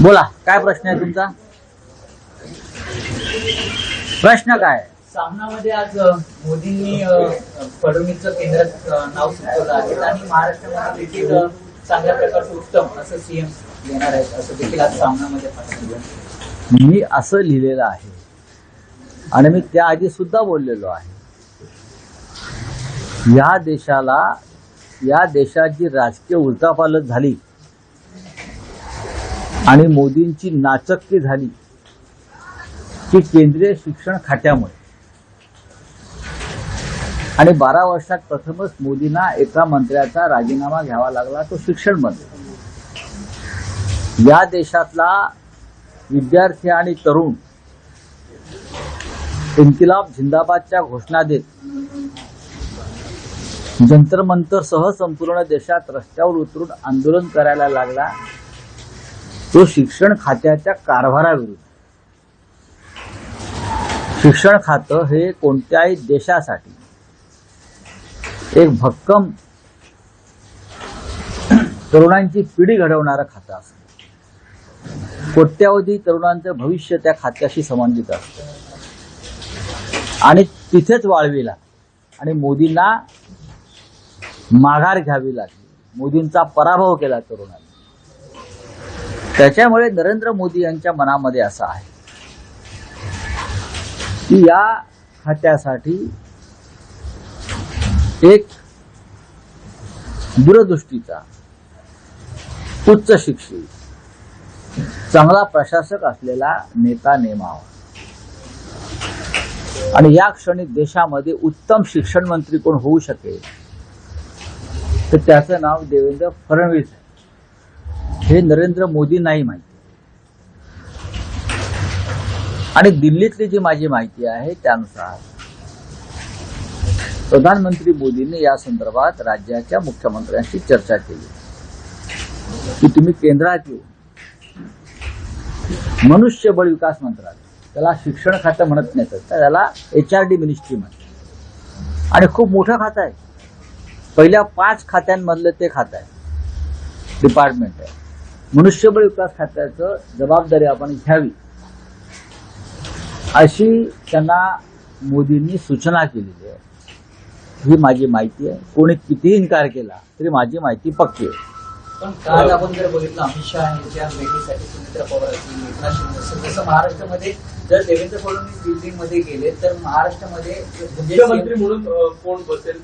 बोला, काय प्रश्न आहे तुमचा? प्रश्न काय? सामनामध्ये आज मोदींनी फडणवीसचं केंद्रात नाव सुचवलं आहे आणि महाराष्ट्रामध्ये देखील चांगल्या प्रकारचं उत्तम असं सीएम येणार आहेत असं देखील आज सामनामध्ये पाहिलं. मी असं लिहिलेलं आहे आणि मी त्याआधी सुद्धा बोललेलो आहे. या देशाची राजकीय उलथापालथ झाली आणि मोदींची नाचक्की झाली की केंद्रीय शिक्षण खात्यामुळे. आणि 12 वर्षात प्रथमच मोदींना एका मंत्र्याचा राजीनामा घ्यावा लागला, तो शिक्षण मंत्री. या देशातला विद्यार्थी आणि तरुण इन्किलाब जिंदाबादच्या घोषणा देत जंतर मंतर सह संपूर्ण देशात रस्त्यावर उतरून आंदोलन करायला लागला, तो शिक्षण खात्याच्या कारभाराविरुद्ध. शिक्षण खातं हे कोणत्याही देशासाठी एक भक्कम तरुणांची पिढी घडवणारं खातं असतं. कोट्यावधी तरुणांचं भविष्य त्या खात्याशी संबंधित असतं आणि तिथेच वाळविला आणि मोदींना माघार घ्यावी लागली. मोदींचा पराभव केला तरुणांनी. त्याच्यामुळे नरेंद्र मोदी यांच्या मनामध्ये असं आहे की या खात्यासाठी एक दूरदृष्टीचा, उच्च शिक्षित, चांगला प्रशासक असलेला नेता नेमावा. आणि या क्षणी देशामध्ये उत्तम शिक्षण मंत्री कोण होऊ शकेल तर त्याचं नाव देवेंद्र फडणवीस आहे. हे नरेंद्र मोदी नाही माहिती. आणि दिल्लीतली जी माझी माहिती आहे त्यानुसार प्रधानमंत्री मोदींनी या संदर्भात राज्याच्या मुख्यमंत्र्यांशी चर्चा केली की तुम्ही केंद्रात येऊन मनुष्यबळ विकास मंत्रालय, त्याला शिक्षण खातं म्हणत नाही तर त्याला HRD मिनिस्ट्री म्हणतात आणि खूप मोठं खातं आहे. पहिल्या 5 खात्यांमधलं ते खातं आहे, डिपार्टमेंट आहे. मनुष्यबळ विकास खात्याचं जबाबदारी आपण घ्यावी अशी त्यांना मोदींनी सूचना केलेली आहे. ही माझी माहिती आहे. कोणी कितीही इन्कार केला तरी माझी माहिती पक्की आहे. पण काल आपण जर बघितलं अमित शहा यांच्या भेटीसाठी सुमित्रा पवार असतील, एकनाथ शिंदे असतील, जसं महाराष्ट्रामध्ये जर देवेंद्र फडणवीस दिल्लीमध्ये गेले तर महाराष्ट्रामध्ये मुख्यमंत्री म्हणून कोण बसेल?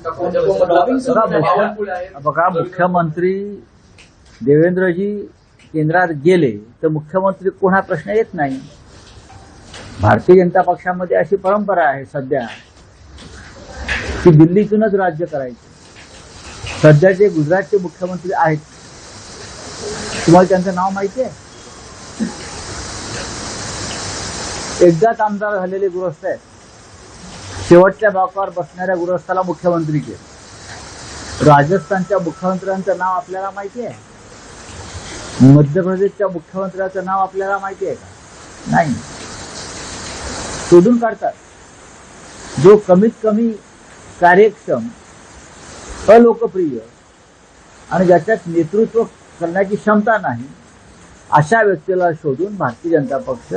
बघा, मुख्यमंत्री देवेंद्रजी केंद्रात गेले तर मुख्यमंत्री कोण हा प्रश्न येत नाही. भारतीय जनता पक्षामध्ये अशी परंपरा आहे सध्या की दिल्लीतूनच राज्य करायचे. सध्याचे गुजरातचे मुख्यमंत्री आहेत, तुम्हाला त्यांचं नाव माहिती आहे? एकदाच आमदार झालेले गृहस्थ आहेत. शेवटच्या बाकावर बसणाऱ्या गृहस्थाला मुख्यमंत्री केलं. राजस्थानच्या मुख्यमंत्र्यांचं नाव आपल्याला माहिती आहे? मध्य प्रदेशच्या मुख्यमंत्र्यांचं नाव आपल्याला माहिती आहे का? नाही. शोधून काढतात. जो कमीत कमी कार्यक्षम, अलोकप्रिय आणि ज्याच्यात नेतृत्व करण्याची क्षमता नाही अशा व्यक्तीला शोधून भारतीय जनता पक्ष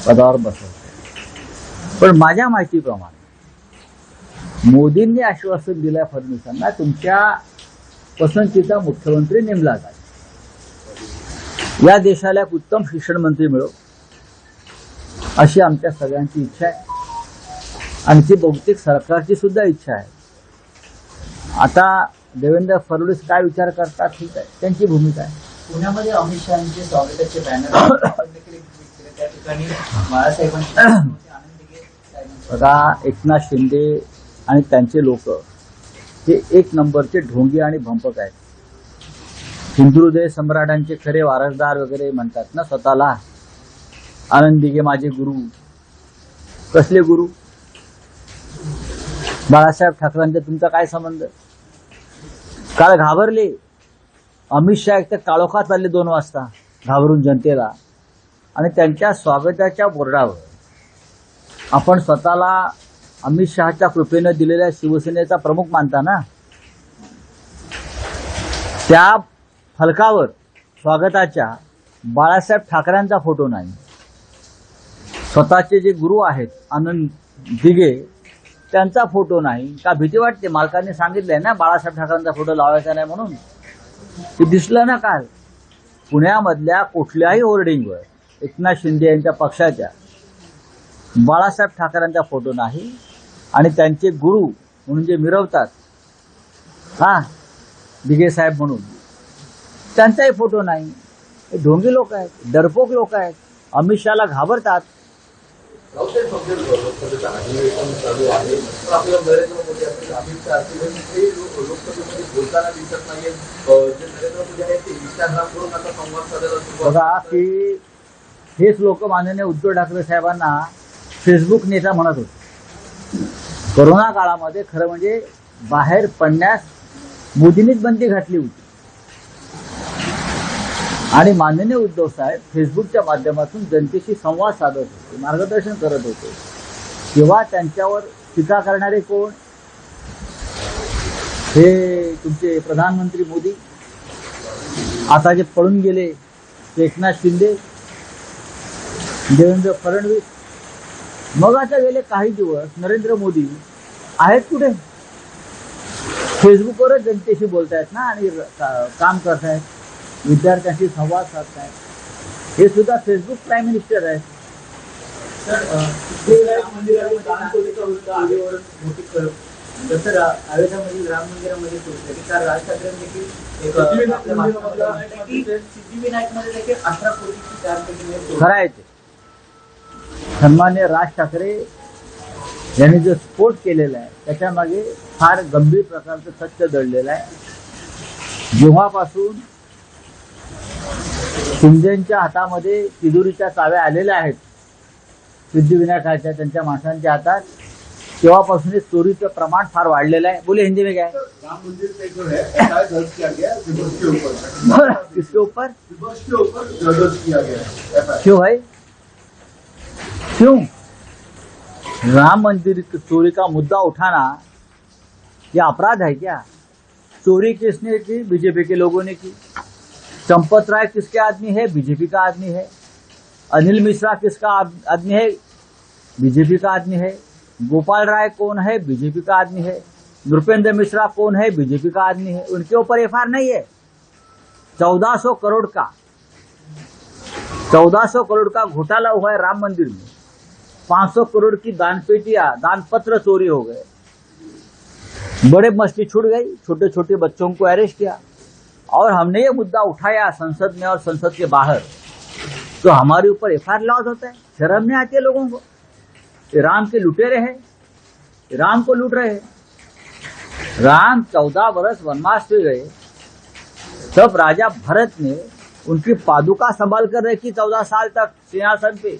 पदावर बसवतो. पण माझ्या माहितीप्रमाणे मोदींनी आश्वासन दिलं फडणवीसांना, तुमच्या पसंतीचा मुख्यमंत्री नेमला जाईल. या देशाला एक उत्तम शिक्षण मंत्री मिळो अशी आमच्या सगळ्यांची इच्छा आहे आणि ती बहुतेक सरकारची सुद्धा इच्छा आहे. आता देवेंद्र फडणवीस काय विचार करतात ठीक आहे, त्यांची भूमिका आहे. पुण्यामध्ये अमित शहाचे स्वागताचे बॅनर त्या ठिकाणी बाळासाहेबांची बघा, एकनाथ शिंदे आणि त्यांचे लोक हे एक नंबरचे ढोंगी आणि भंपक आहेत. हिंदुहृदय सम्राटांचे खरे वारसदार वगैरे म्हणतात ना स्वतःला. आनंद दिघे माझे गुरु. कसले गुरु? बाळासाहेब ठाकरेंचा तुमचा काय संबंध? काल घाबरले. अमित शहा एक तर काळोखात चालले 2 वाजता घाबरून जनतेला. आणि त्यांच्या स्वागताच्या बोर्डावर आपण स्वतःला अमित शहाच्या कृपेनं दिलेल्या शिवसेनेचा प्रमुख मानता ना. त्या फलकावर स्वागताच्या बाळासाहेब ठाकरेंचा फोटो नाही. स्वतःचे जे गुरु आहेत आनंद दिघे त्यांचा फोटो नाही. का भीती वाटते? मालकांनी सांगितलंय ना बाळासाहेब ठाकरेंचा फोटो लावायचा नाही म्हणून. ते दिसलं ना काल पुण्यामधल्या कुठल्याही होर्डिंगवर एकनाथ शिंदे यांच्या पक्षाच्या बाळासाहेब ठाकरेंचा फोटो नाही. आणि त्यांचे गुरु म्हणून जे मिरवतात दिघे साहेब म्हणून त्यांचाही फोटो नाही. हे ढोंगी लोक आहेत, डरपोक लोक आहेत, अमित शहाला घाबरतात. राऊतसाहेब फक्त लोकसभेचं अधिवेशन चालू आहे, पण आपल्याला नरेंद्र मोदी असतील, अमित शहा असतील, ते लोकसभेमध्ये बोलताना दिसत नाहीये. जे नरेंद्र मोदी आहेत ते इंस्टाग्रामवरून आता संवाद साधायला सुरुवात बघा करतात. की हेच लोक माननीय उद्धव ठाकरे साहेबांना फेसबुक नेता म्हणत होते. कोरोना काळामध्ये खरं म्हणजे बाहेर पडण्यास मोदींनीच बंदी घातली होती. आणि माननीय उद्धव साहेब फेसबुकच्या माध्यमातून जनतेशी संवाद साधत होते, मार्गदर्शन करत होते. तेव्हा त्यांच्यावर टीका करणारे कोण? हे तुमचे प्रधानमंत्री मोदी, आता जे पळून गेले ते एकनाथ शिंदे, देवेंद्र फडणवीस. मग आता गेले काही दिवस नरेंद्र मोदी आहेत कुठे? फेसबुकवरच जनतेशी बोलतायत ना आणि काम करतायत, विद्यार्थ्यांशी संवाद साधतायत. हे सुद्धा फेसबुक प्राईम मिनिस्टर आहेत. सिद्धिविनायक मंदिरामध्ये दानचोरीचा वृत्त आगीवर मोठी कळप. तसं अयोध्यामधील राम मंदिरामध्ये सोडलं की काल राज ठाकरेंनी देखील एक आपल्या भाषणामध्ये म्हटलं की सिद्धिविनायकमध्ये देखील 18 कोटीची 4 कोटी खरं आहे ते. सन्मान्य राज ठाकरे यांनी जो स्फोट केलेला आहे त्याच्यामागे फार गंभीर प्रकारचं सत्य दडलेलं आहे. जेव्हापासून शिंदेच्या हातामध्ये तिजोरीच्या चाव्या आलेल्या आहेत सिद्धिविनायकाच्या त्यांच्या माणसांच्या हातात, तेव्हापासून चोरीचं प्रमाण फार वाढलेलं आहे. बोले हिंदी में क्या है? राम मंदिर पे जो है एफआईआर दर्ज किया गया है विपक्ष के ऊपर। किसके ऊपर? विपक्ष के ऊपर दर्ज किया गया है एफआईआर। क्यों भाई, क्यों? राम मंदिर की चोरी का मुद्दा उठाना ये अपराध है क्या? चोरी किसने की? बीजेपी के लोगों ने की. चंपत राय किसके आदमी है? बीजेपी का आदमी है. अनिल मिश्रा किसका आदमी है? बीजेपी का आदमी है. गोपाल राय कौन है? बीजेपी का आदमी है. नृपेंद्र मिश्रा कौन है? बीजेपी का आदमी है. उनके ऊपर एफआईआर नहीं है. 1400 करोड़ का घोटाला हुआ है राम मंदिर में. 500 करोड़ की दानपेटियां, दानपत्र चोरी हो गए. बड़े मस्ती छूट गई, छोटे छोटे बच्चों को अरेस्ट किया. और हमने ये मुद्दा उठाया संसद में और संसद के बाहर, तो हमारे ऊपर एफआईआर लॉन्च होता है. शर्म नहीं आती है लोगों को? ये राम के लुटेरे हैं, राम को लूट रहे हैं. राम 14 वर्ष वनवास पे गए, तब राजा भरत ने उनकी पादुका संभाल कर रखी 14 साल तक सिंहासन पे.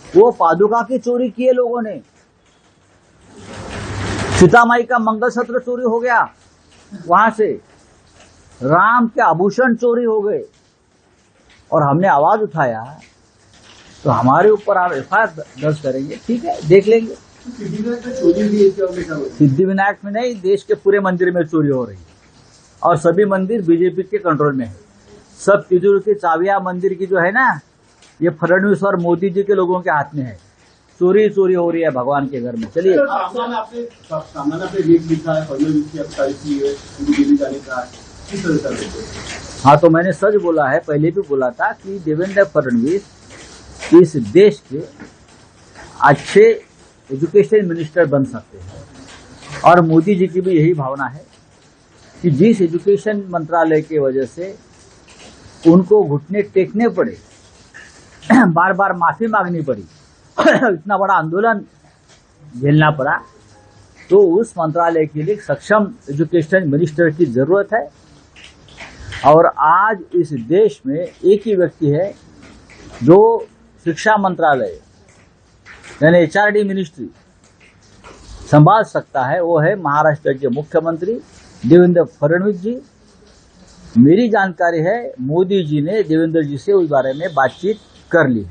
वो पादुका की चोरी किए लोगों ने. सीतामाई का मंगलसूत्र चोरी हो गया वहां से. राम के आभूषण चोरी हो गए और हमने आवाज उठाया, तो हमारे ऊपर आप एफआईआर दर्ज करेंगे. ठीक है, देख लेंगे. सिद्धिविनायक में चोरी भी एक जगह में सिद्धिविनायक में नहीं, देश के पूरे मंदिर में चोरी हो रही है और सभी मंदिर बीजेपी के कंट्रोल में है. सब तिजोरी की चाबियां मंदिर की जो है ना, ये फडणवीस और मोदी जी के लोगों के हाथ में है. चोरी चोरी हो रही है भगवान के घर में. चलिए, सामने आपने रेट लिखा है, फडणवीस की अब तारीफ की है, उनको दिल्ली जाने का है, किस तरह का रेट है? हाँ, तो मैंने सच बोला है, पहले भी बोला था कि देवेंद्र फडणवीस इस देश के अच्छे एजुकेशन मिनिस्टर बन सकते हैं. और मोदी जी की भी यही भावना है कि जिस एजुकेशन मंत्रालय की वजह से उनको घुटने टेकने पड़े, बार बार माफी मांगनी पड़ी, इतना बड़ा आंदोलन झेलना पड़ा, तो उस मंत्रालय के लिए सक्षम एजुकेशन मिनिस्टर की जरूरत है. और आज इस देश में एक ही व्यक्ति है जो शिक्षा मंत्रालय यानी एचआरडी मिनिस्ट्री संभाल सकता है, वो है महाराष्ट्र के मुख्यमंत्री देवेंद्र फडणवीस जी. मेरी जानकारी है मोदी जी ने देवेंद्र जी से उस बारे में बातचीत कर ली.